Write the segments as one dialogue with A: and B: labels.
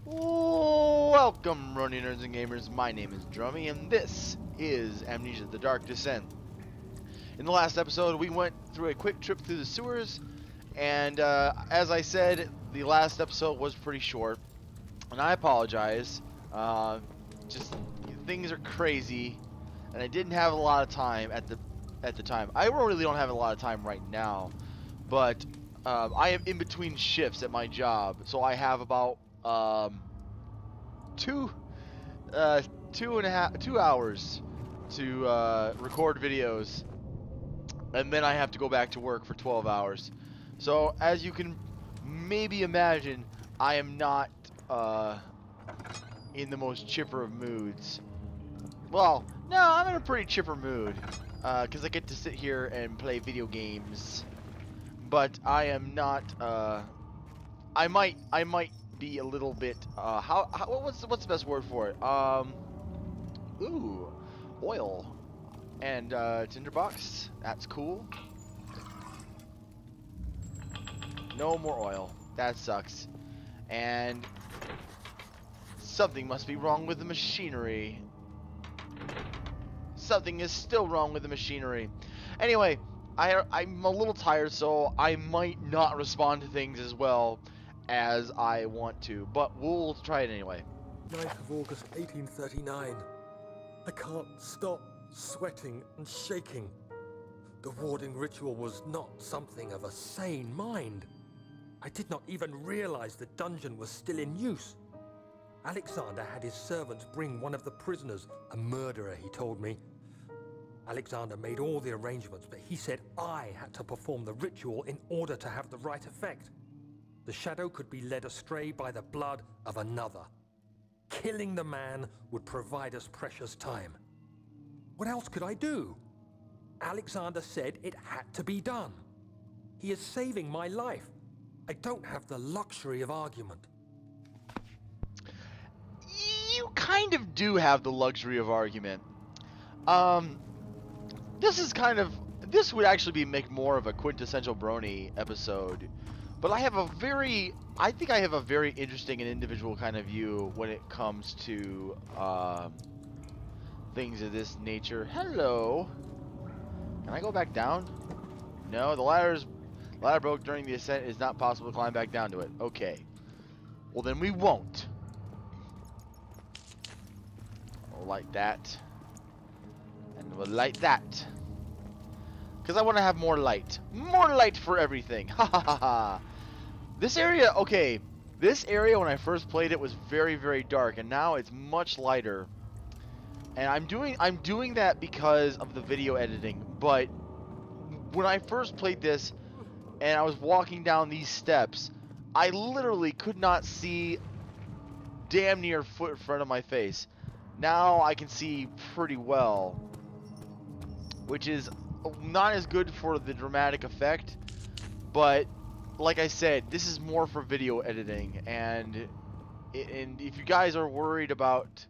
A: Welcome, Brony nerds and gamers. My name is Drummy, and this is Amnesia: The Dark Descent. In the last episode, we went through a quick trip through the sewers, and as I said, the last episode was pretty short, and I apologize. Just things are crazy, and I didn't have a lot of time at the time. I really don't have a lot of time right now, but I am in between shifts at my job, so I have about 2 hours to record videos, and then I have to go back to work for 12 hours. So as you can maybe imagine, I am not in the most chipper of moods. Well, no, I'm in a pretty chipper mood because I get to sit here and play video games. But I am not. I might be a little bit. What's the best word for it? Ooh, oil and tinderbox. That's cool. No more oil. That sucks. And something must be wrong with the machinery. Something is still wrong with the machinery. Anyway, I'm a little tired, so I might not respond to things as well as I want to, but we'll try it anyway.
B: 9th of August, 1839. I can't stop sweating and shaking. The warding ritual was not something of a sane mind. I did not even realize the dungeon was still in use. Alexander had his servants bring one of the prisoners, a murderer, he told me. Alexander made all the arrangements, but he said I had to perform the ritual in order to have the right effect. The shadow could be led astray by the blood of another. Killing the man would provide us precious time. What else could I do? Alexander said it had to be done. He is saving my life. I don't have the luxury of argument.
A: You kind of do have the luxury of argument. This would actually make more of a quintessential Brony episode, but I think I have a very interesting and individual kind of view when it comes to things of this nature. Hello. Can I go back down? No, the ladder broke during the ascent. It is not possible to climb back down to it. Okay. Well, then we won't. Like that. And we'll light that. Because I want to have more light. More light for everything. Ha ha ha ha. This area, okay. This area, when I first played it, was very, very dark. And now it's much lighter. And I'm doing that because of the video editing. But when I first played this, and I was walking down these steps, I literally could not see damn near a foot in front of my face. Now I can see pretty well, which is not as good for the dramatic effect, but like I said, this is more for video editing, and if you guys are worried about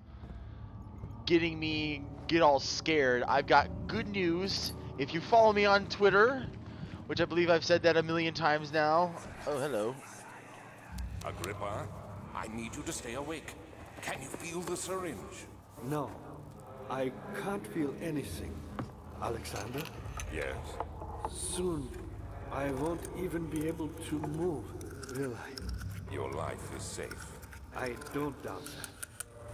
A: getting me get all scared, I've got good news. If you follow me on Twitter, which I believe I've said that a million times now. Oh, hello.
C: Agrippa, I need you to stay awake. Can you feel the syringe?
D: No, I can't feel anything. Alexander?
C: Yes?
D: Soon, I won't even be able to move, will I?
C: Your life is safe.
D: I don't doubt that.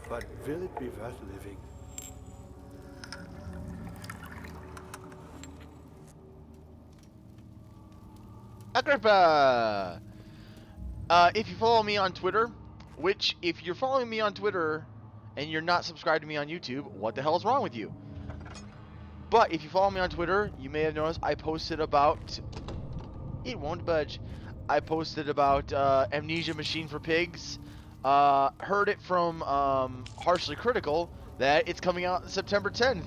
D: But will it be worth living?
A: Agrippa! If you follow me on Twitter, which if you're following me on Twitter and you're not subscribed to me on YouTube, what the hell is wrong with you? But if you follow me on Twitter, you may have noticed I posted about... It won't budge. I posted about Amnesia Machine for Pigs. Heard it from Harshly Critical that it's coming out September 10th.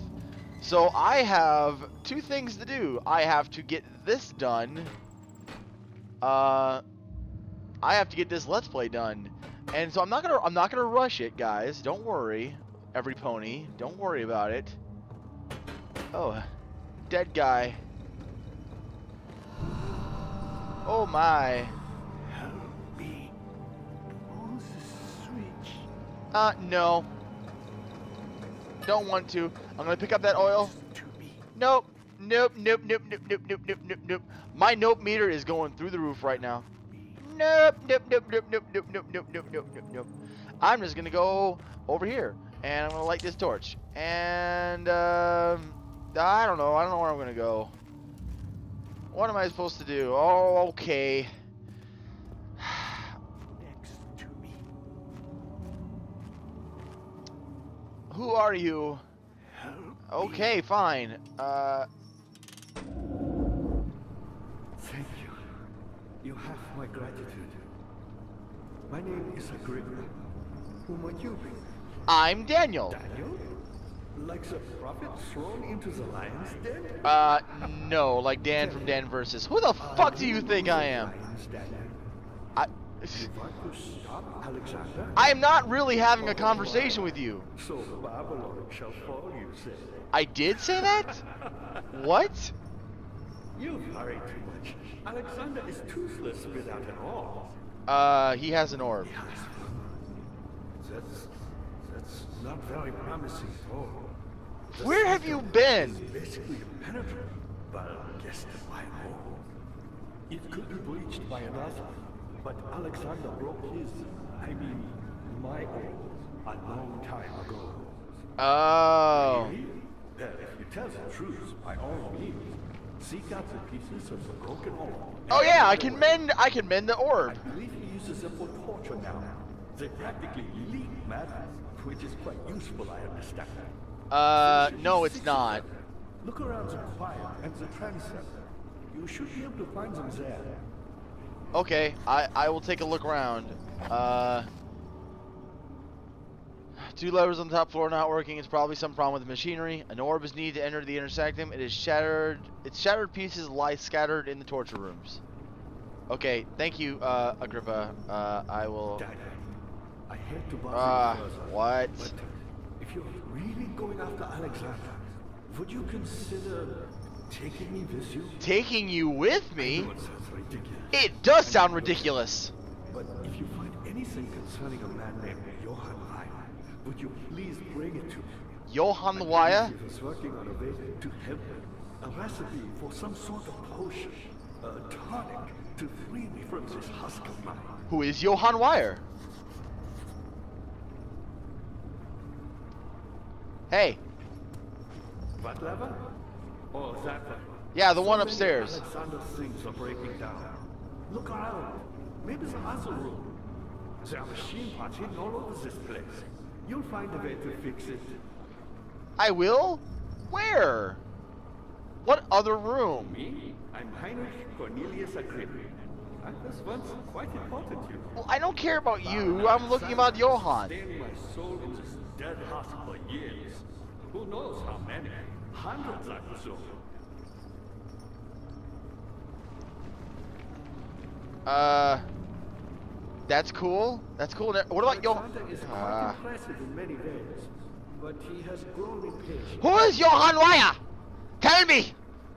A: So I have 2 things to do. I have to get this done. I have to get this Let's Play done. And so I'm not gonna rush it, guys. Don't worry, every pony. Don't worry about it. Oh, dead guy. Oh my.
D: Help me. Oh, this is sweet.
A: No. Don't want to. I'm gonna pick up that oil. Nope. Nope, nope, nope, nope, nope, nope, nope, nope, nope. My nope meter is going through the roof right now. Nope, nope, nope, nope, nope, nope, nope, nope, nope, nope, nope, nope. I'm just gonna go over here, and I'm gonna light this torch. And, I don't know. I don't know where I'm gonna go. What am I supposed to do? Oh, okay.
D: Next to me.
A: Who are you? Okay, fine.
D: Thank you. You have my gratitude. My name is Agrippa. Who might you be?
A: I'm Daniel.
D: Daniel? Like the prophet thrown into the lion's den?
A: No, like Dan from Dan Versus. Who the fuck do you think I am? I...
D: Alexander?
A: I am not really having a conversation with you.
D: So Babylon shall fall, you say.
A: I did say that? What?
D: You hurry too much. Alexander is toothless without an orb.
A: He has an orb.
D: That's not very promising at all.
A: Where have you been?
D: Basically impenetrable, but guess by all. It could be breached by another, but Alexander broke his, my orb, a long time ago.
A: Oh.
D: Really? Well, if you tell the truth, by all means, seek out the pieces of the broken orb.
A: Oh yeah, I can mend the orb.
D: I believe he uses them for torture now. They practically leak madness, which is quite useful, I understand.
A: No, it's not.
D: Look around the choir and the transept. You should be able to find them there.
A: Okay, I will take a look around. 2 levers on the top floor not working. It's probably some problem with the machinery. An orb is needed to enter the inner sanctum. It is shattered. Its shattered pieces lie scattered in the torture rooms. Okay, thank you, Agrippa. I will.
D: Dad, I hate to bother you further,
A: what?
D: but if you're really going after Alexander, would you consider taking me with you?
A: Taking you with
D: I
A: me?
D: know it sounds ridiculous.
A: It does sound ridiculous.
D: But if you find anything concerning a man named Johann Reich, would you please bring it to me?
A: Johann the
D: I
A: Wire?
D: believe he was working on a way to help me. A recipe for some sort of potion. A tonic to free me from this husk of mine.
A: Who is Johann Wire? Hey.
D: What lever? Oh, that one.
A: Yeah, the one
D: So many
A: upstairs.
D: Alexander's things are breaking down. Look around. Maybe the other room. There are machine parts hidden all over this place. You'll find a way to fix it.
A: I will? Where? What other room?
D: Me? I'm Heinrich Cornelius Agrippa. I was once quite important to you.
A: Well, I don't care about you. I'm looking about Johann.
D: Staying my soul in this dead husk for years. Who knows how many? Hundreds, I presume.
A: That's cool. That's cool. What about Johann?
D: Alexander is quite impressive in many ways, but he has grown impatient.
A: Who is Johann Wire? Tell me!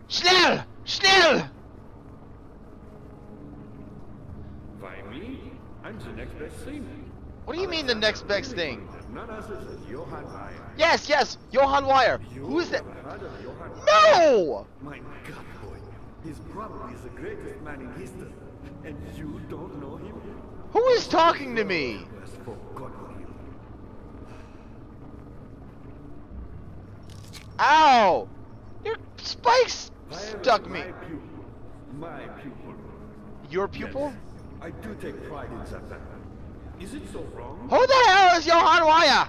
A: Schnell! Schnell!
D: By me? I'm the next best thing.
A: What do you mean the next best thing?
D: None other than Johann Reich.
A: Yes, yes, Johann Wire.
D: You
A: Who is that?
D: have heard of Johann Reich?
A: No!
D: My God, boy. He's probably the greatest man in history. And you don't know him?
A: Who is talking to me?
D: Who has forgotten him?
A: Ow! Your spikes
D: Wire
A: stuck
D: is
A: me.
D: My pupil. My pupil.
A: Your pupil?
D: Yes, I do take pride in that fact. Is it so wrong?
A: Who the hell is Johann Wire?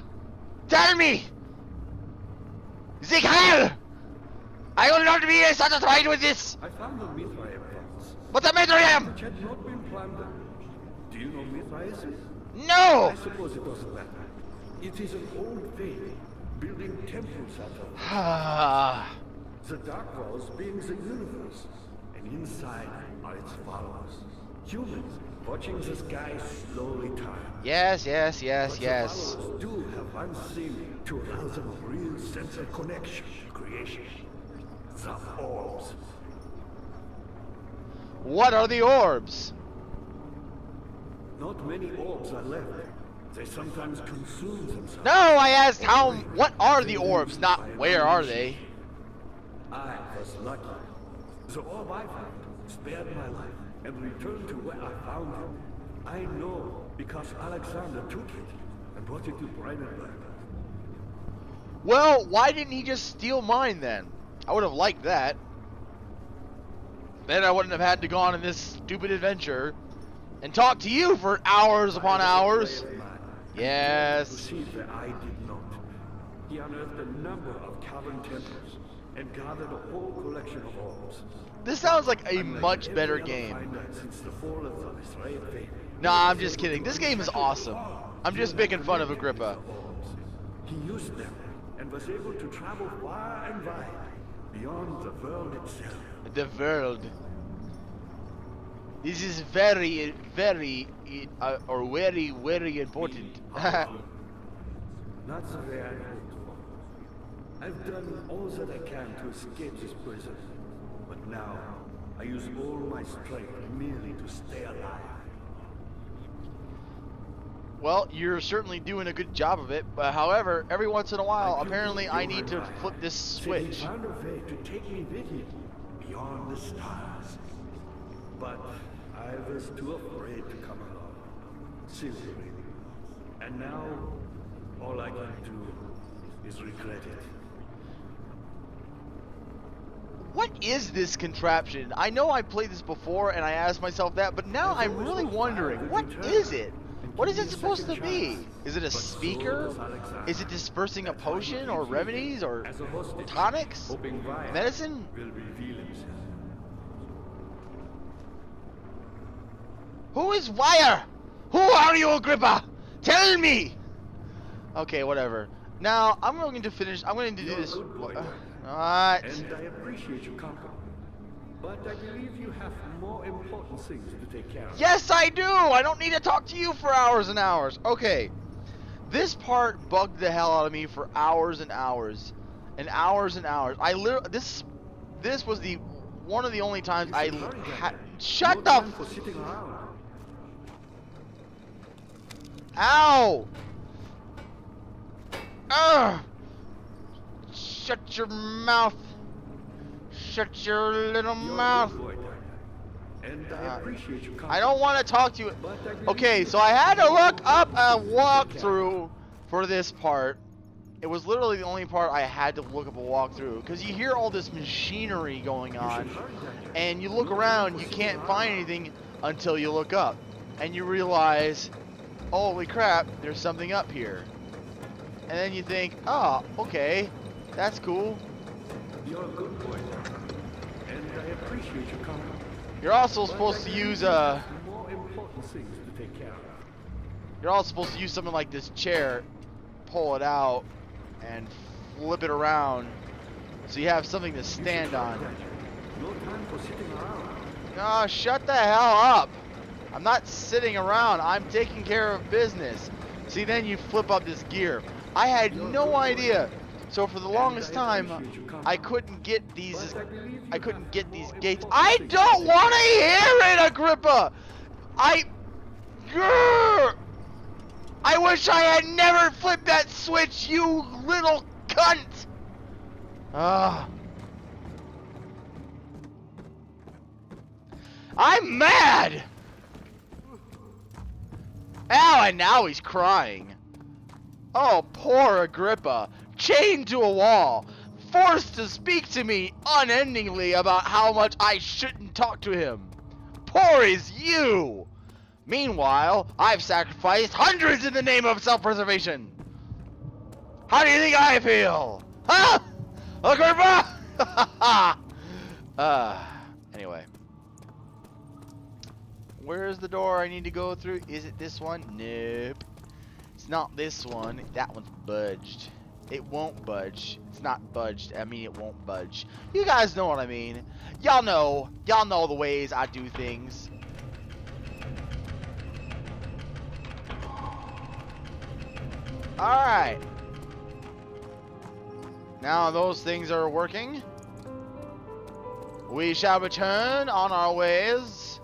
A: Tell me! Sieg Heil! I will not be satisfied with this!
D: I found the Mithraeum vaults,
A: But the Mithraeum!
D: which had not been plundered. Do you know Mithraism?
A: No!
D: I suppose it doesn't matter. It is an old faith, building temples out of
A: Ah.
D: the dark walls being the universe, and inside are its followers. Humans watching the sky slowly turn.
A: Yes, yes, yes,
D: But
A: yes.
D: the followers do have one thing to allow them a real sense of connection to creation. The orbs.
A: What are the orbs?
D: Not many orbs are left. They sometimes consume themselves.
A: No, I asked what are the orbs, not where are they?
D: I was lucky. The orb I found spared my life and returned to where I found it. I know because Alexander took it and brought it to Brandenburg.
A: Well, why didn't he just steal mine then? I would have liked that. Then I wouldn't have had to go on this stupid adventure and talk to you for hours upon hours. Yes.
D: Procedure I did not. He unearthed a number of cavern temples and gathered a whole collection of orbs.
A: This sounds like a much better game.
D: Since the fall of the Israel faith.
A: Nah, I'm just kidding. This game is awesome. I'm just making fun of Agrippa.
D: He used them and was able to travel far and wide beyond the world itself.
A: The world. This is very, very important.
D: Not the way I hoped for. I've done all that I can to escape this prison, but now I use all my strength merely to stay alive.
A: Well, you're certainly doing a good job of it, but however, every once in a while, apparently I need to flip this switch.
D: He found a way to take me with him beyond the stars, but I was too afraid to come along. Simply. And now, all I can do is regret it.
A: What is this contraption? I know I played this before and I asked myself that, but now I'm really wondering, what is it? What is it supposed to be? Is it a speaker? Is it dispersing a potion or remedies or tonics? Medicine? Who is Wire? Who are you, Agrippa? Tell me! Okay, whatever. Now, I'm going to finish. I'm going to do this. What?
D: And I appreciate your company. But I believe you have more important things to take care of.
A: Yes, I do! I don't need to talk to you for hours and hours. Okay. This part bugged the hell out of me for hours and hours. And hours and hours. I literally... This was the... one of the only times I had... Shut the... Ow! Ugh! Shut your mouth! Shut your little mouth! I don't want to talk to you. Okay, so I had to look up a walkthrough for this part. It was literally the only part I had to look up a walkthrough, because you hear all this machinery going on, and you look around, you can't find anything until you look up, and you realize, holy crap, there's something up here. And then you think, oh, okay, that's cool.
D: You're a good boy, and I appreciate your company.
A: You're also supposed to use
D: more important things to take care of.
A: You're also supposed to use something like this chair, pull it out, and flip it around, so you have something to stand on.
D: No time for sitting around.
A: Oh, shut the hell up! I'm not sitting around. I'm taking care of business. See, then you flip up this gear. I had no idea. So for the longest time, I couldn't get these. I couldn't get these gates. I don't want to hear it, Agrippa. Grr! I wish I had never flipped that switch, you little cunt. I'm mad. Ow, and now he's crying. Oh, poor Agrippa. Chained to a wall. Forced to speak to me unendingly about how much I shouldn't talk to him. Poor is you. Meanwhile, I've sacrificed hundreds in the name of self-preservation. How do you think I feel? Huh? Agrippa? Anyway. Where's the door I need to go through? Is it this one? Nope. It's not this one. That one's budged. It won't budge. It's not budged. I mean, it won't budge. You guys know what I mean. Y'all know. Y'all know the ways I do things. Alright. Now those things are working. We shall return on our ways.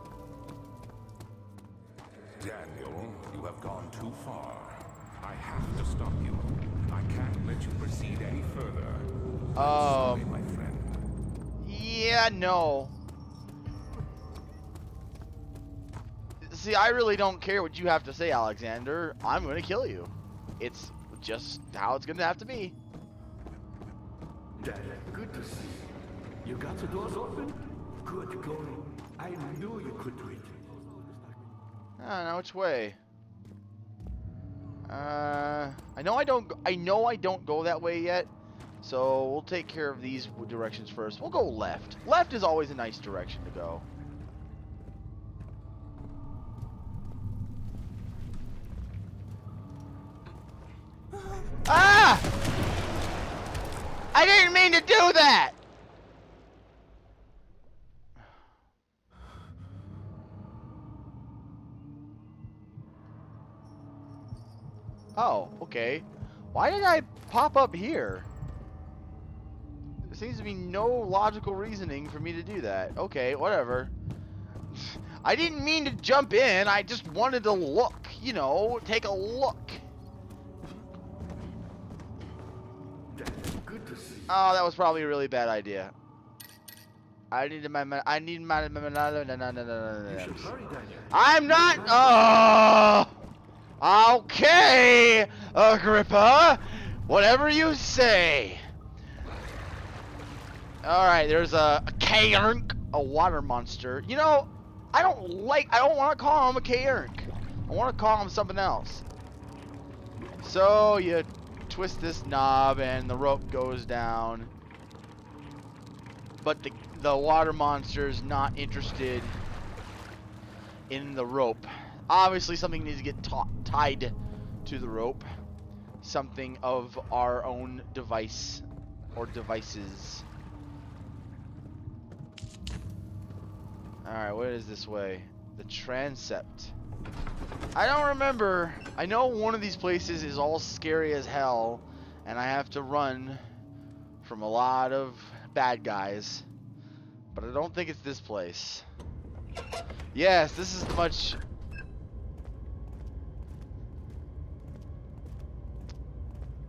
C: Daniel, you have gone too far. I have to stop you. I can't let you proceed any further. Sorry, my friend.
A: Yeah, no. See, I really don't care what you have to say, Alexander. I'm gonna kill you. It's just how it's gonna have to be.
D: Dad, good to see you. You got the doors open? Good going. I knew you could do it.
A: I don't know which way. I know I don't go that way yet. So we'll take care of these directions first. We'll go left. Left is always a nice direction to go. Ah! I didn't mean to do that! Oh, okay. Why did I pop up here? There seems to be no logical reasoning for me to do that. Okay, whatever. I didn't mean to jump in. I just wanted to look, you know, take a look.
D: Good to see you.
A: Oh, that was probably a really bad idea. I need my
D: You should hurry, Daniel.
A: I'm not. Oh, okay, Agrippa. Whatever you say. All right, there's a Kaernk, a water monster. You know, I don't want to call him a Kaernk. I want to call him something else. So you twist this knob and the rope goes down. But the water monster's not interested in the rope. Obviously something needs to get tied to the rope. Something of our own device or devices. Alright, what is this way? The transept. I don't remember. I know one of these places is all scary as hell, and I have to run from a lot of bad guys. But I don't think it's this place. Yes, this is much...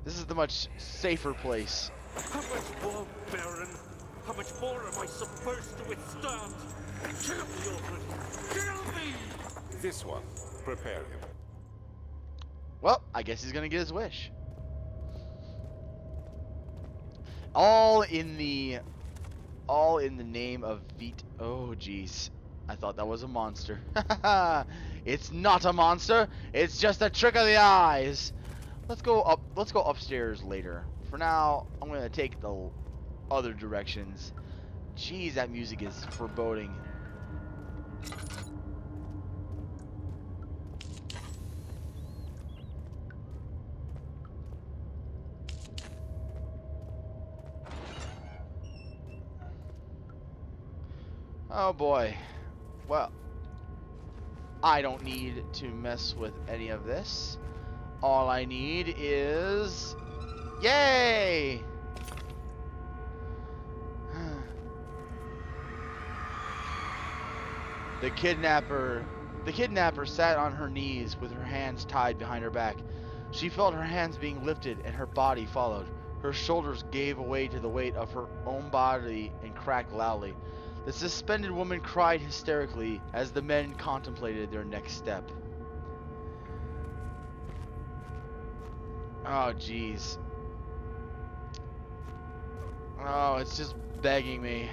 A: This is the much safer place.
B: How much more, Baron? How much more am I supposed to withstand? Kill me already! Kill me!
C: This one. Prepare him.
A: Well, I guess he's gonna get his wish. All in the name of Vit. Oh, jeez. I thought that was a monster. It's not a monster. It's just a trick of the eyes. Let's go up. Let's go upstairs later. For now, I'm gonna take the other directions. Jeez, that music is foreboding. Oh boy. Well, I don't need to mess with any of this. All I need is... Yay! The kidnapper sat on her knees with her hands tied behind her back. She felt her hands being lifted and her body followed. Her shoulders gave way to the weight of her own body and cracked loudly. The suspended woman cried hysterically as the men contemplated their next step. Oh, jeez. Oh, it's just begging me.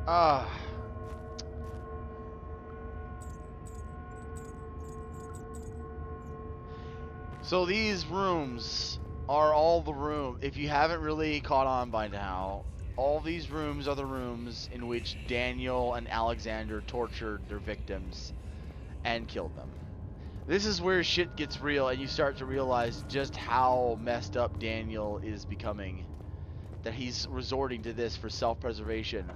A: Ah. So these rooms are all the room. If you haven't really caught on by now, all these rooms are the rooms in which Daniel and Alexander tortured their victims and killed them. This is where shit gets real and you start to realize just how messed up Daniel is becoming. That he's resorting to this for self-preservation.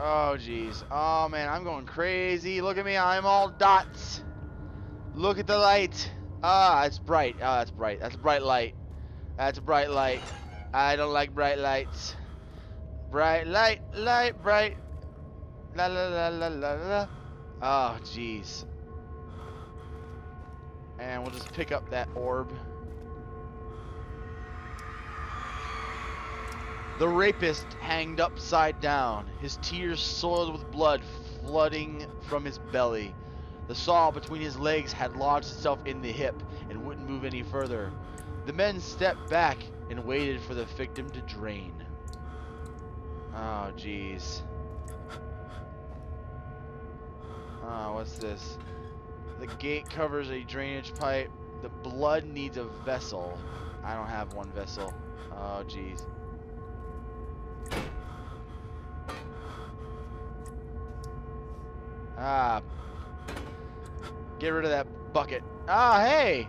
A: Oh, jeez. Oh, man, I'm going crazy. Look at me. I'm all dots. Look at the light. Ah, it's bright. Ah, that's bright. That's a bright light. That's a bright light. I don't like bright lights. Bright light, light, bright. La la la la la la. Oh, jeez. And we'll just pick up that orb. The rapist hanged upside down, his tears soiled with blood flooding from his belly. The saw between his legs had lodged itself in the hip and wouldn't move any further. The men stepped back and waited for the victim to drain. Oh, jeez. Oh, what's this? The gate covers a drainage pipe. The blood needs a vessel. I don't have one vessel. Oh, jeez. Ah. Get rid of that bucket. Ah, hey!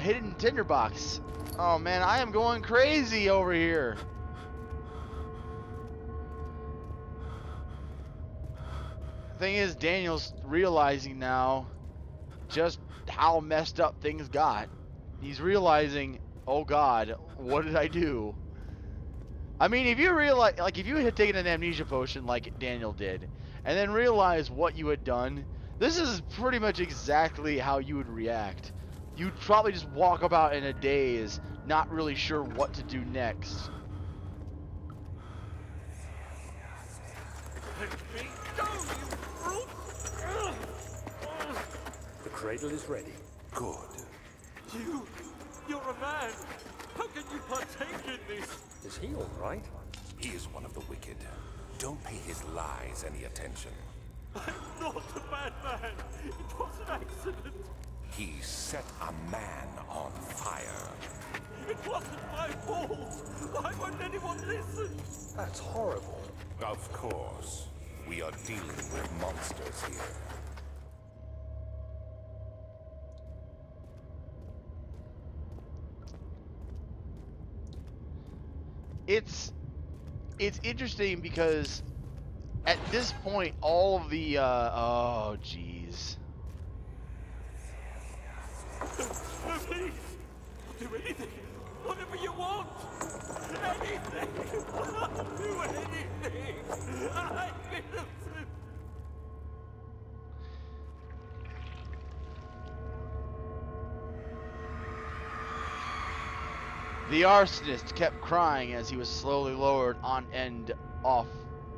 A: Hidden tinderbox. Oh, man, I am going crazy over here. Thing is, Daniel's realizing now just how messed up things got. He's realizing, oh God, what did I do? I mean, if you realize, like, if you had taken an amnesia potion like Daniel did, and then realized what you had done, this is pretty much exactly how you would react. You'd probably just walk about in a daze, not really sure what to do next.
B: The cradle is ready.
C: Good.
D: You're a man. How can you partake in this?
B: Is he all right?
C: He is one of the wicked. Don't pay his lies any attention.
D: I'm not a bad man. It was an accident.
C: He set a man on fire.
D: It wasn't my fault. Why won't anyone listen?
B: That's horrible.
C: Of course. We are dealing with monsters here.
A: It's interesting because at this point all of the oh jeez.
D: No, please. I'll do anything. Whatever you want. Anything. I'll do anything. I'm innocent.
A: The arsonist kept crying as he was slowly lowered on end off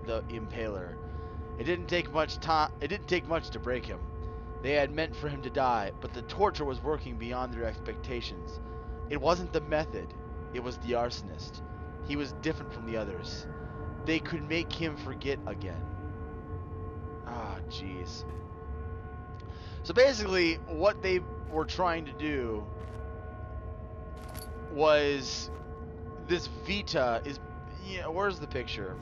A: the impaler. It didn't take much to break him. They had meant for him to die, but the torture was working beyond their expectations. It wasn't the method, it was the arsonist. He was different from the others. They could make him forget again. Ah, jeez. So basically, what they were trying to do was this Vita is, yeah, where's the picture?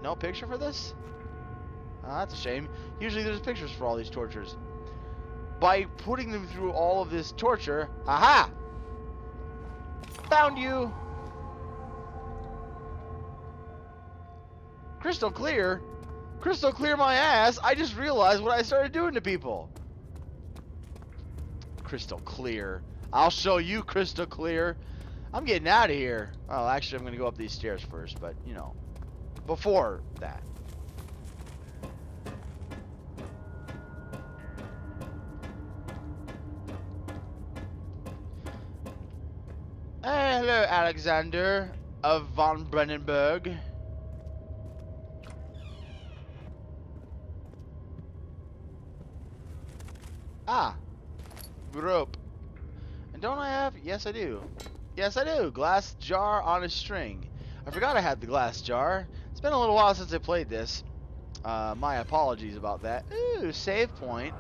A: No picture for this? That's a shame. Usually there's pictures for all these tortures. By putting them through all of this torture, aha! Found you! Crystal clear? Crystal clear my ass! I just realized what I started doing to people. Crystal clear. I'll show you crystal clear. I'm getting out of here. Well, actually, I'm going to go up these stairs first, but, you know, before that. Hello, Alexander of von Brennenberg. Ah, rope. And don't I have? Yes, I do. Yes, I do. Glass jar on a string. I forgot I had the glass jar. It's been a little while since I played this. My apologies about that. Ooh, save point.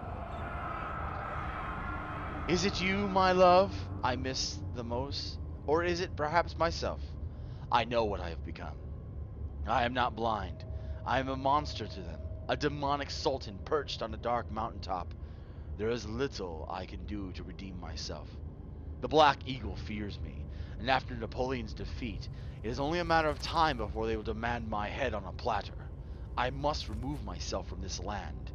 A: Is it you, my love, I miss the most? Or is it perhaps myself? I know what I have become. I am not blind. I am a monster to them. A demonic sultan perched on a dark mountaintop. There is little I can do to redeem myself. The Black Eagle fears me, and after Napoleon's defeat, it is only a matter of time before they will demand my head on a platter. I must remove myself from this land.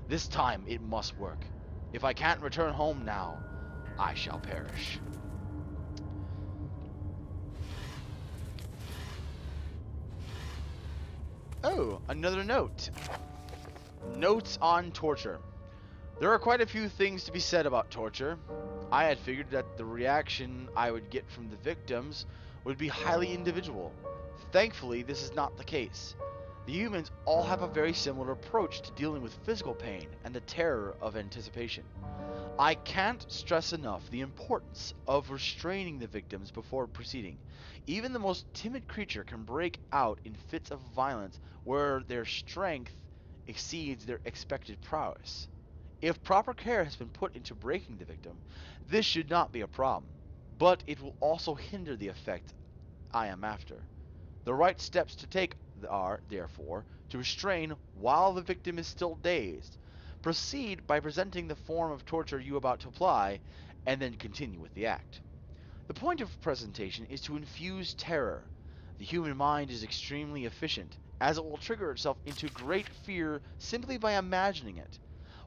A: This time it must work. If I can't return home now, I shall perish. Oh, another note. Notes on torture. There are quite a few things to be said about torture. I had figured that the reaction I would get from the victims would be highly individual. Thankfully, this is not the case. The humans all have a very similar approach to dealing with physical pain and the terror of anticipation. I can't stress enough the importance of restraining the victims before proceeding. Even the most timid creature can break out in fits of violence where their strength exceeds their expected prowess. If proper care has been put into breaking the victim, this should not be a problem, but it will also hinder the effect I am after. The right steps to take are, therefore, to restrain while the victim is still dazed. Proceed by presenting the form of torture you are about to apply, and then continue with the act. The point of presentation is to infuse terror. The human mind is extremely efficient, as it will trigger itself into great fear simply by imagining it.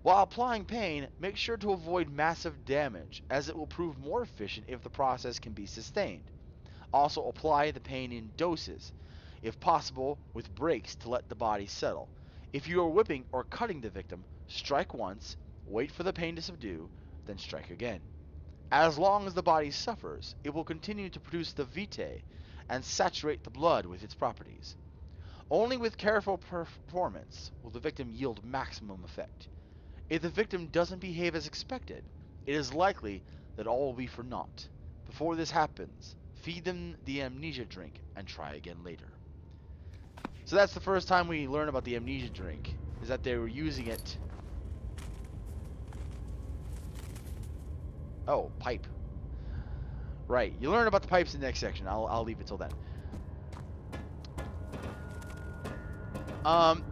A: While applying pain, make sure to avoid massive damage, as it will prove more efficient if the process can be sustained. Also apply the pain in doses, if possible with breaks to let the body settle. If you are whipping or cutting the victim, strike once, wait for the pain to subdue, then strike again. As long as the body suffers, it will continue to produce the vitae and saturate the blood with its properties. Only with careful performance will the victim yield maximum effect. If the victim doesn't behave as expected, it is likely that all will be for naught. Before this happens, feed them the amnesia drink and try again later. So that's the first time we learn about the amnesia drink, is that they were using it. Oh, pipe. Right, you learn about the pipes in the next section. I'll leave it till then.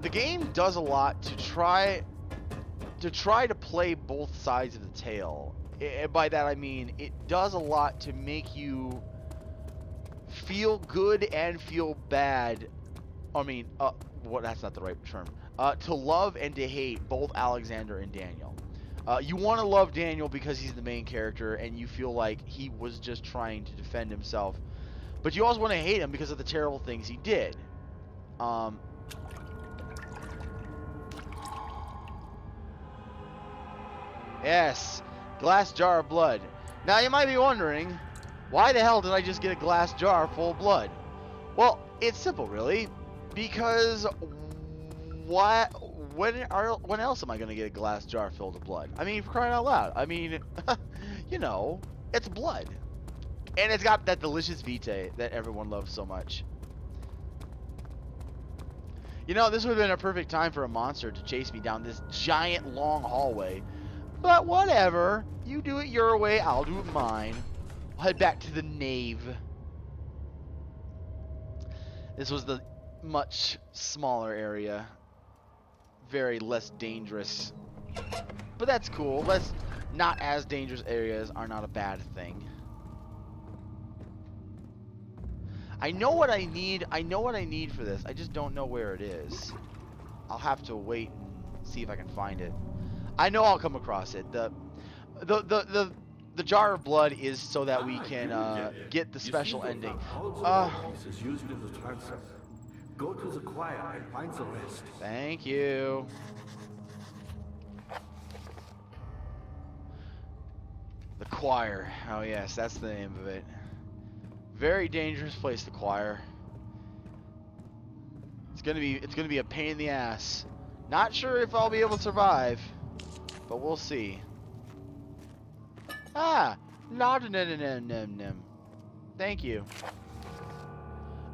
A: The game does a lot to try to play both sides of the tale. By that I mean it does a lot to make you feel good and feel bad. I mean, that's not the right term. To love and to hate both Alexander and Daniel. You want to love Daniel because he's the main character and you feel like he was just trying to defend himself. But you also want to hate him because of the terrible things he did. Yes, glass jar of blood. Now you might be wondering, why the hell did I just get a glass jar full of blood? Well, it's simple really, because when else am I going to get a glass jar filled with blood? I mean, for crying out loud. I mean, you know, it's blood. And it's got that delicious vitae that everyone loves so much. You know, this would have been a perfect time for a monster to chase me down this giant long hallway. But whatever. You do it your way, I'll do it mine. I'll head back to the nave. This was the much smaller area. Very less dangerous. But that's cool. Not as dangerous areas are not a bad thing. I know what I need. I know what I need for this. I just don't know where it is. I'll have to wait and see if I can find it. I know I'll come across it. The jar of blood is so that we can get the special ending.
D: Go to the choir and find the rest.
A: Thank you. The choir. Oh yes, that's the name of it. Very dangerous place, the choir. It's gonna be a pain in the ass. Not sure if I'll be able to survive, but we'll see. Ah, nom. Thank you.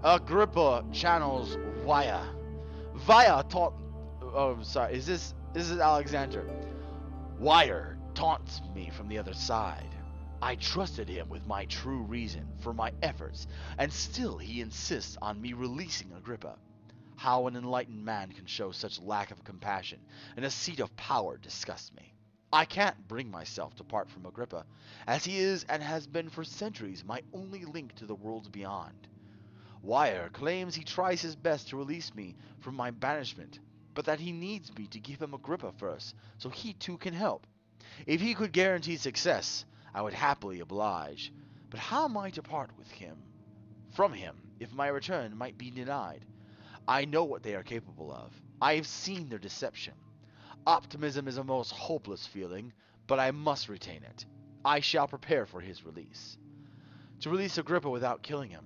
A: Agrippa channels Via. Via taunt. Oh, sorry. Is this Alexander? Wire taunts me from the other side. I trusted him with my true reason for my efforts, and still he insists on me releasing Agrippa. How an enlightened man can show such lack of compassion and a seat of power disgusts me. I can't bring myself to part from Agrippa, as he is and has been for centuries my only link to the worlds beyond. Wire claims he tries his best to release me from my banishment, but that he needs me to give him Agrippa first, so he too can help. If he could guarantee success, I would happily oblige. But how am I to part with him? From him, if my return might be denied? I know what they are capable of. I have seen their deception. Optimism is a most hopeless feeling, but I must retain it. I shall prepare for his release. To release Agrippa without killing him,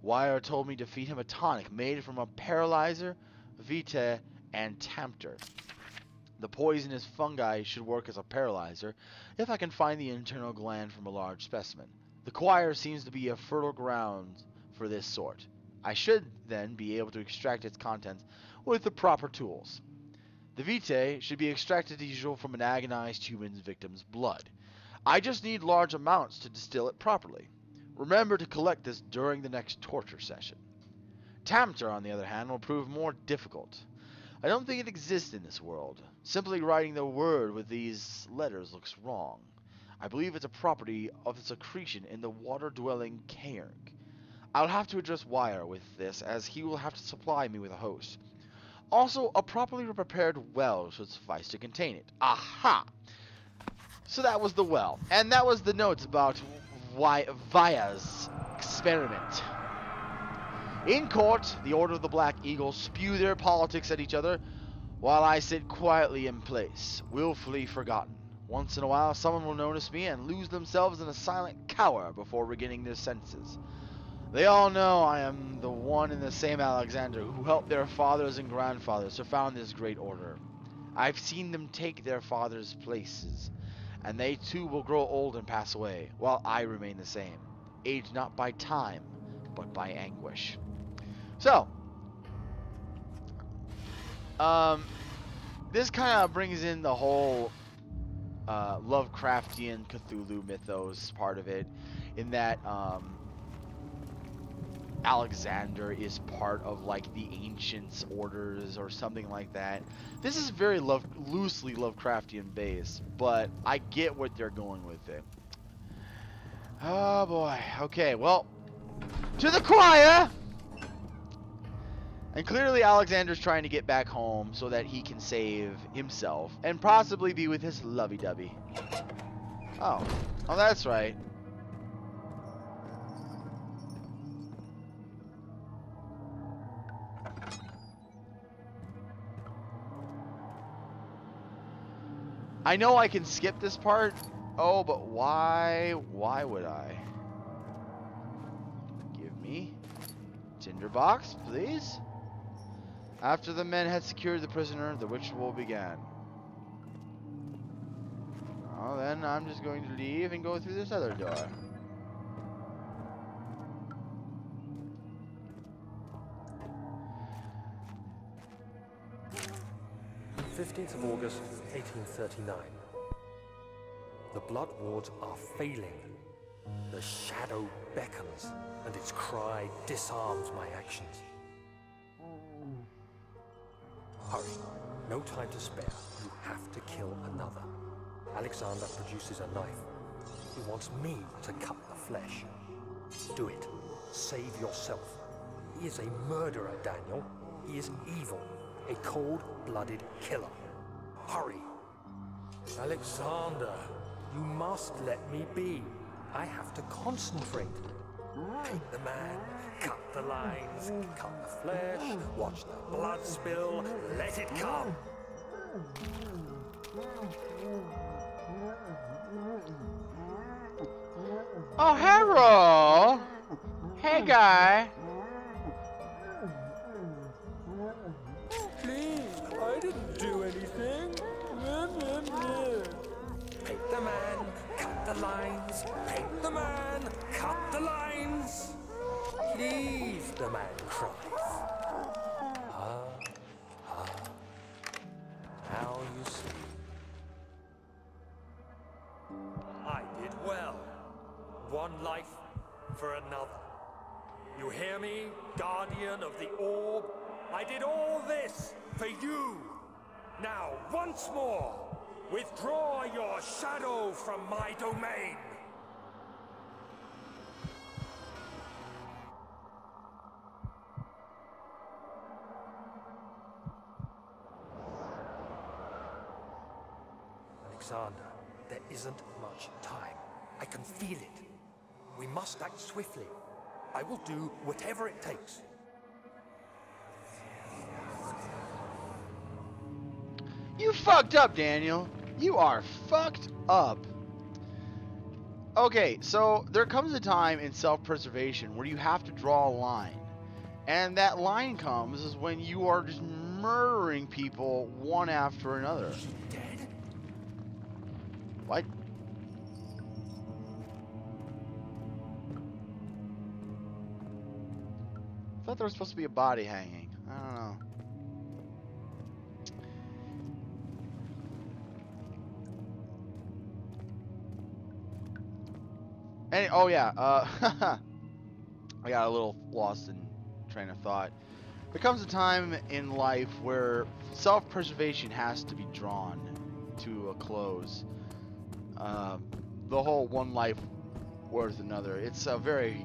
A: Wire told me to feed him a tonic made from a paralyzer, vitae, and Tamter. The poisonous fungi should work as a paralyzer if I can find the internal gland from a large specimen. The choir seems to be a fertile ground for this sort. I should then be able to extract its contents with the proper tools. The vitae should be extracted as usual from an agonized human victim's blood. I just need large amounts to distill it properly. Remember to collect this during the next torture session. Tamter, on the other hand, will prove more difficult. I don't think it exists in this world. Simply writing the word with these letters looks wrong. I believe it's a property of secretion in the water-dwelling cairn. I'll have to address Wire with this, as he will have to supply me with a host. Also, a properly prepared well should suffice to contain it. Aha! So that was the well. And that was the notes about Via's experiment. In court, the Order of the Black Eagle spew their politics at each other, while I sit quietly in place, willfully forgotten. Once in a while, someone will notice me and lose themselves in a silent cower before regaining their senses. They all know I am the one and the same Alexander who helped their fathers and grandfathers to found this great order. I've seen them take their fathers' places, and they too will grow old and pass away, while I remain the same, aged not by time, but by anguish. So, this kind of brings in the whole Lovecraftian Cthulhu mythos part of it, in that Alexander is part of like the ancient orders or something like that. This is very loosely Lovecraftian based, but I get what they're going with it. Oh boy. Okay, well, to the choir! And clearly Alexander's trying to get back home so that he can save himself and possibly be with his lovey-dovey. Oh, that's right. I know I can skip this part. Oh, but why? Why would I? Give me tinderbox, please. After the men had secured the prisoner, the ritual began. Well, then I'm just going to leave and go through this other door.
B: "15th of August, 1839. The blood wards are failing. The shadow beckons, and its cry disarms my actions. Hurry, no time to spare. You have to kill another. Alexander produces a knife. He wants me to cut the flesh. Do it. Save yourself. He is a murderer, Daniel. He is evil. A cold-blooded killer. Hurry. Alexander, you must let me be. I have to concentrate. Take the man, cut the lines, cut the flesh, watch the blood spill, let it come.
A: Oh, hello! Hey, guy!
B: Please, I didn't do anything. Take the man, cut the lines. Take the man, cut the lines. Please, the man cries. Now you see. I did well. One life for another. You hear me, guardian of the orb? I did all this for you. Now, once more, withdraw your shadow from my domain. Alexander, there isn't much time. I can feel it. We must act swiftly. I will do whatever it takes.
A: You fucked up, Daniel. You are fucked up. Okay, so there comes a time in self-preservation where you have to draw a line. And that line comes is when you are just murdering people one after another.
B: Is she dead?
A: What? I thought there was supposed to be a body hanging. I don't know. Oh yeah, I got a little lost in train of thought. There comes a time in life where self-preservation has to be drawn to a close. The whole one life worth another. It's a very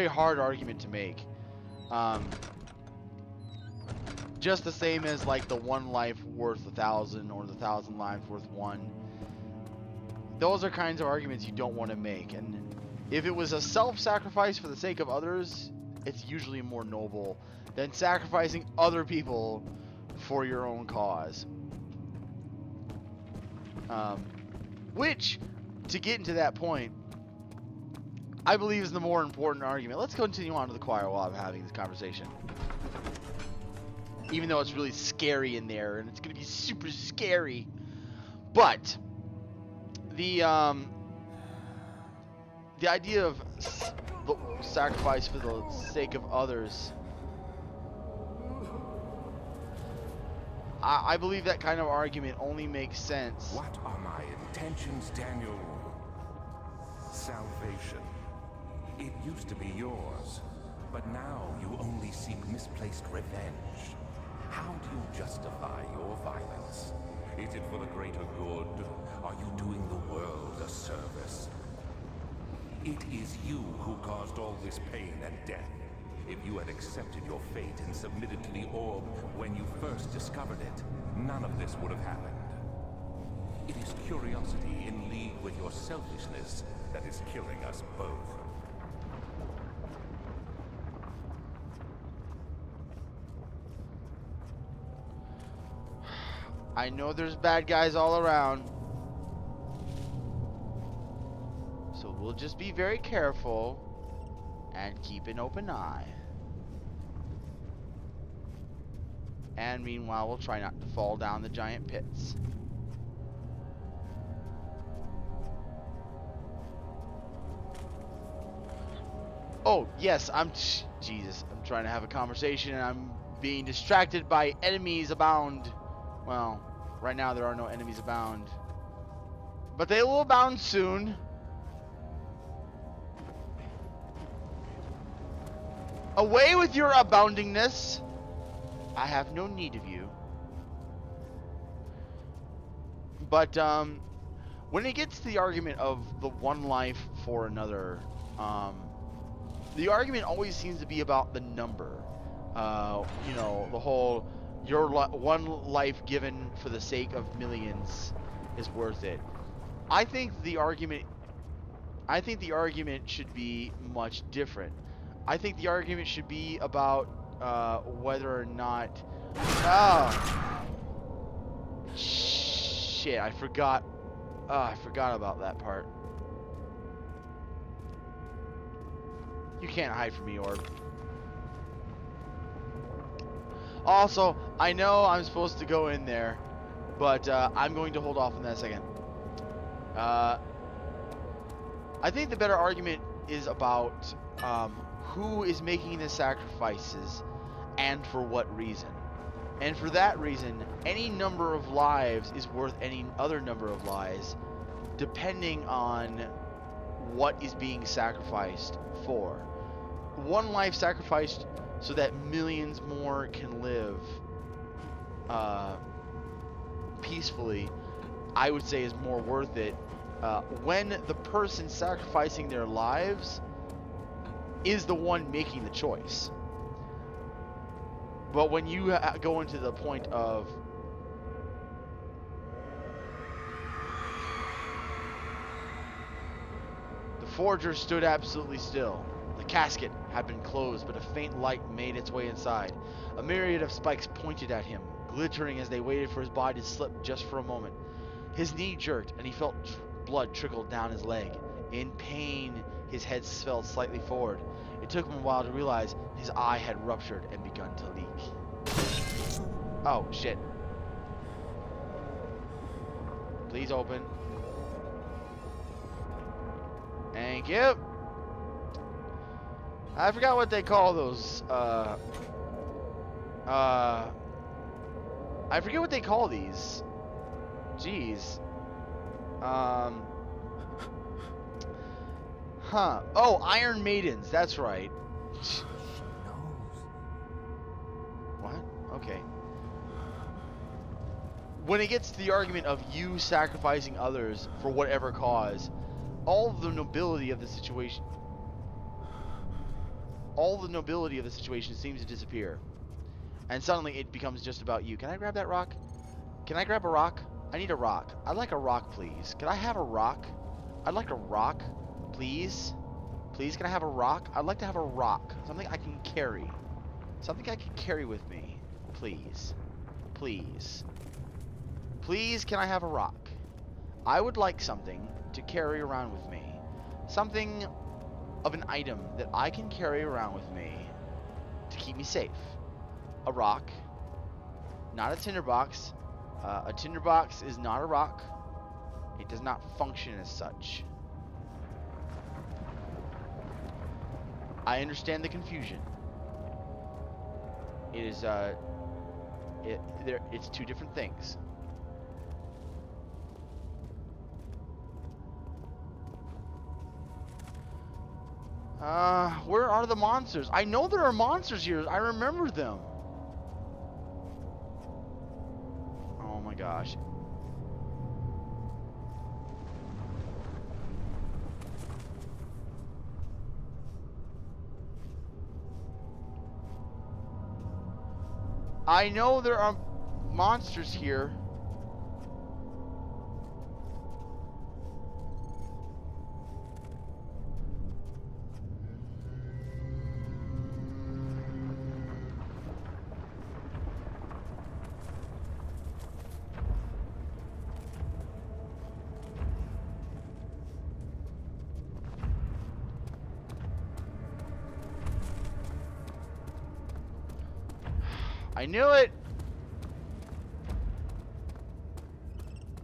A: hard argument to make. Just the same as like the one life worth 1,000 or the 1,000 lives worth one. Those are kinds of arguments you don't want to make. And if it was a self-sacrifice for the sake of others, it's usually more noble than sacrificing other people for your own cause. Which, to get into that point, I believe is the more important argument. Let's continue on to the choir while I'm having this conversation. Even though it's really scary in there, and it's going to be super scary. But the idea of sacrifice for the sake of others, I believe that kind of argument only makes sense.
C: What are my intentions, Daniel? Salvation. It used to be yours, but now you only seek misplaced revenge. How do you justify your violence? Is it for the greater good? Are you doing the world a service? It is you who caused all this pain and death. If you had accepted your fate and submitted to the orb when you first discovered it, none of this would have happened. It is curiosity in league with your selfishness that is killing us both.
A: I know there's bad guys all around. So we'll just be very careful and keep an open eye. And meanwhile, we'll try not to fall down the giant pits. Oh, yes, Jesus, I'm trying to have a conversation and I'm being distracted by enemies abound. Well, right now there are no enemies abound. But they will abound soon. Away with your aboundingness. I have no need of you. But when it gets to the argument of the one life for another, the argument always seems to be about the number. You know, the whole one life given for the sake of millions is worth it. I think the argument should be much different. I think the argument should be about whether or not. Oh, shit! I forgot. I forgot about that part. You can't hide from me, Orb. Also, I know I'm supposed to go in there, but I'm going to hold off on that a second. I think the better argument is about who is making the sacrifices and for what reason. And for that reason, any number of lives is worth any other number of lives, depending on what is being sacrificed for. One life sacrificed so that millions more can live peacefully, I would say is more worth it when the person sacrificing their lives is the one making the choice. But when you go into the point of forger stood absolutely still. The casket had been closed, but a faint light made its way inside. A myriad of spikes pointed at him, glittering as they waited for his body to slip just for a moment. His knee jerked, and he felt blood trickle down his leg. In pain, his head fell slightly forward. It took him a while to realize his eye had ruptured and begun to leak. Oh, shit. Please open. Thank you. I forgot what they call those, I forget what they call these. Jeez. Huh. Oh, Iron Maidens. That's right.
B: She knows.
A: What? Okay. When it gets to the argument of you sacrificing others for whatever cause, all the nobility of the situation seems to disappear. And suddenly it becomes just about you. Can I grab that rock? Can I grab a rock? I need a rock. I'd like a rock, please. Can I have a rock? I'd like a rock, please. Please, can I have a rock? I'd like to have a rock. Something I can carry. Something I can carry with me. Please. Please. Please, can I have a rock? I would like something to carry around with me. Something of an item that I can carry around with me to keep me safe. A rock. Not a tinderbox. A tinderbox is not a rock. It does not function as such. I understand the confusion. It is it's two different things. Where are the monsters? I know there are monsters here. I remember them. Oh my gosh. I know there are monsters here. I knew it!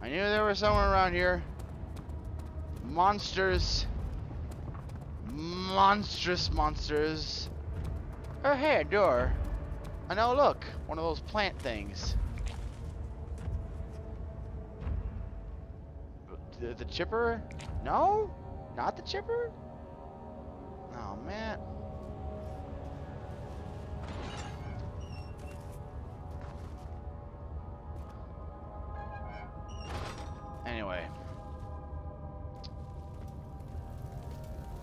A: I knew there was someone around here. Monsters. Monstrous monsters. Oh, hey, a door. I know, look. One of those plant things. The chipper? No? Not the chipper? Oh, man. Anyway.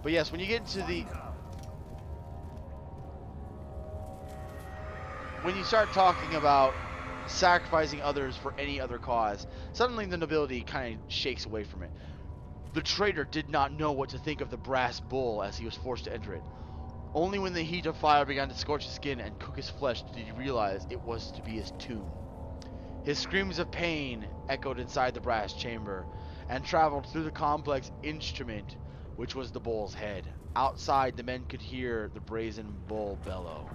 A: But yes, when you get into the... When you start talking about sacrificing others for any other cause, suddenly the nobility kind of shakes away from it. The traitor did not know what to think of the brass bull as he was forced to enter it. Only when the heat of fire began to scorch his skin and cook his flesh did he realize it was to be his tomb. His screams of pain echoed inside the brass chamber and traveled through the complex instrument, which was the bull's head. Outside, the men could hear the brazen bull bellow.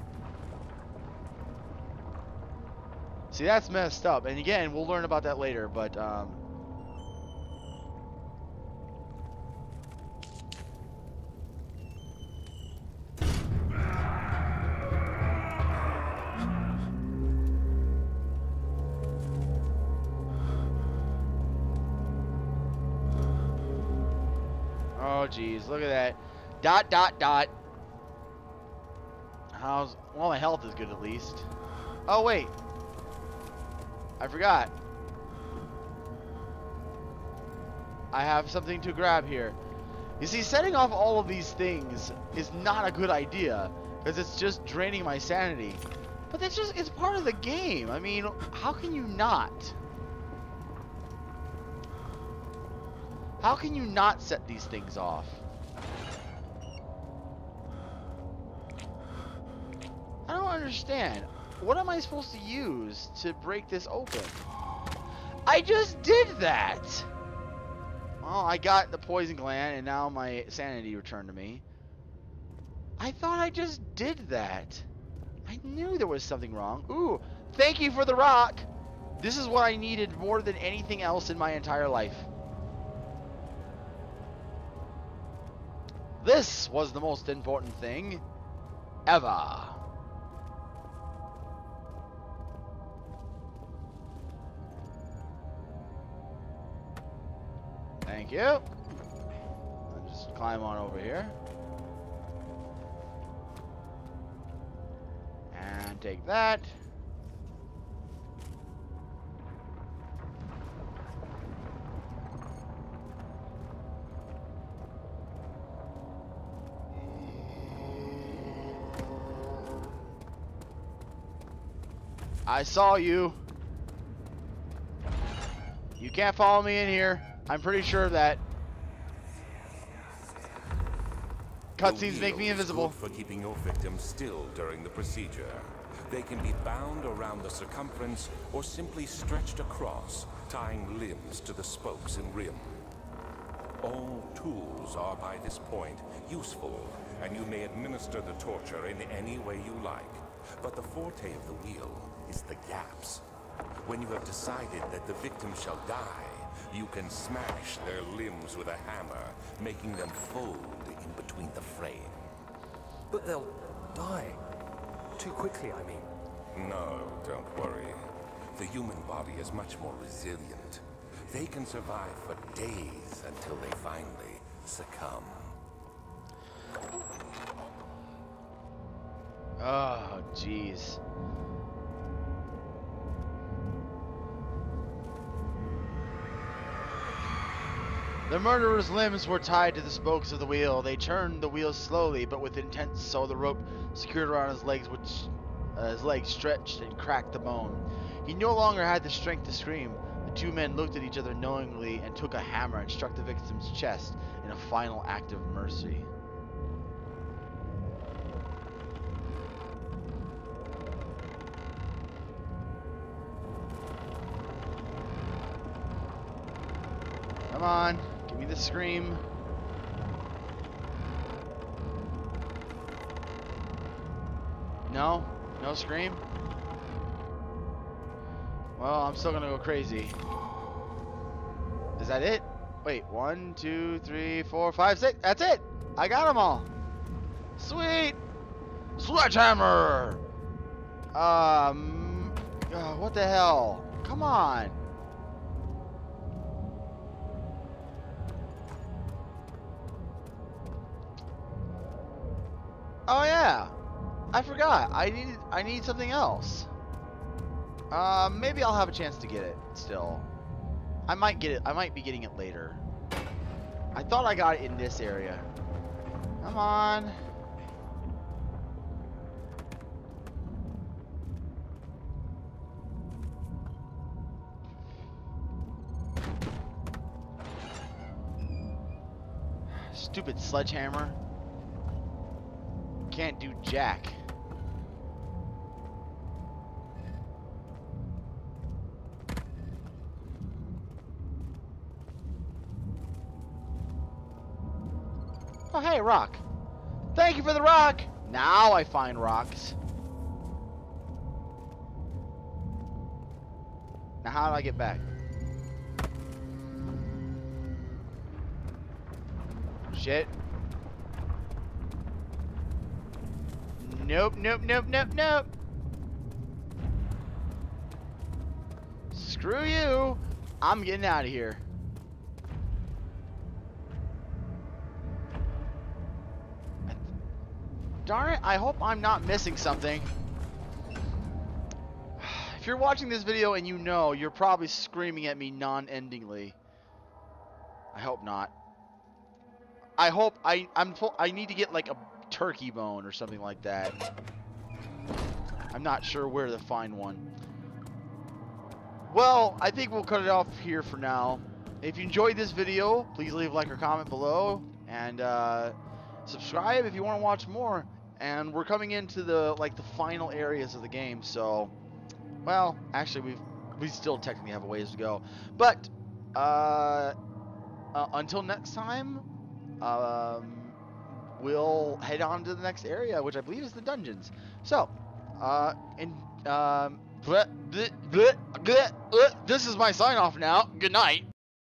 A: See, that's messed up. And again, we'll learn about that later, but, oh, geez, look at that. Dot, dot, dot. Well, my health is good at least. Oh, wait. I forgot. I have something to grab here. You see, setting off all of these things is not a good idea, because it's just draining my sanity. But that's just, it's part of the game. I mean, how can you not? How can you not set these things off? understand. What am I supposed to use to break this open? I just did that! Well, I got the poison gland, and now my sanity returned to me. I thought I just did that. I knew there was something wrong. Ooh, thank you for the rock! This is what I needed more than anything else in my entire life. This was the most important thing ever. Thank you. I'll just climb on over here. And take that. I saw you. You can't follow me in here. I'm pretty sure of that. Cutscenes make me invisible.
C: For keeping your victims still during the procedure. They can be bound around the circumference or simply stretched across, tying limbs to the spokes and rim. All tools are by this point useful, and you may administer the torture in any way you like. But the forte of the wheel is the gaps. When you have decided that the victim shall die, you can smash their limbs with a hammer, making them fold in between the frame.
B: But they'll die. Too quickly, I mean.
C: No, don't worry. The human body is much more resilient. They can survive for days until they finally succumb.
A: Oh, jeez. The murderer's limbs were tied to the spokes of the wheel. They turned the wheel slowly, but with intent, so the rope secured around his legs, his legs stretched and cracked the bone. He no longer had the strength to scream. The two men looked at each other knowingly and took a hammer and struck the victim's chest in a final act of mercy. Come on, give me the scream. No? No scream? Well, I'm still gonna go crazy. Is that it? Wait, 1, 2, 3, 4, 5, 6. That's it! I got them all! Sweet! Sledgehammer! What the hell? Come on! Oh yeah, I forgot. I need something else. Maybe I'll have a chance to get it still. I might get it. I might be getting it later. I thought I got it in this area. Come on. Stupid sledgehammer. Can't do jack. Oh, hey, rock. Thank you for the rock. Now I find rocks. Now how do I get back? Shit. Nope, nope, nope, nope, nope. Screw you. I'm getting out of here. Darn it, I hope I'm not missing something. If you're watching this video and you know, you're probably screaming at me non-endingly. I hope not. I hope I need to get like a turkey bone or something like that. I'm not sure where to find one. Well, I think we'll cut it off here for now. If you enjoyed this video, please leave a like or comment below, and subscribe if you want to watch more. and we're coming into the final areas of the game. So, well, actually, we still technically have a ways to go, but until next time, we'll head on to the next area, which I believe is the dungeons. So, this is my sign off now. Good night.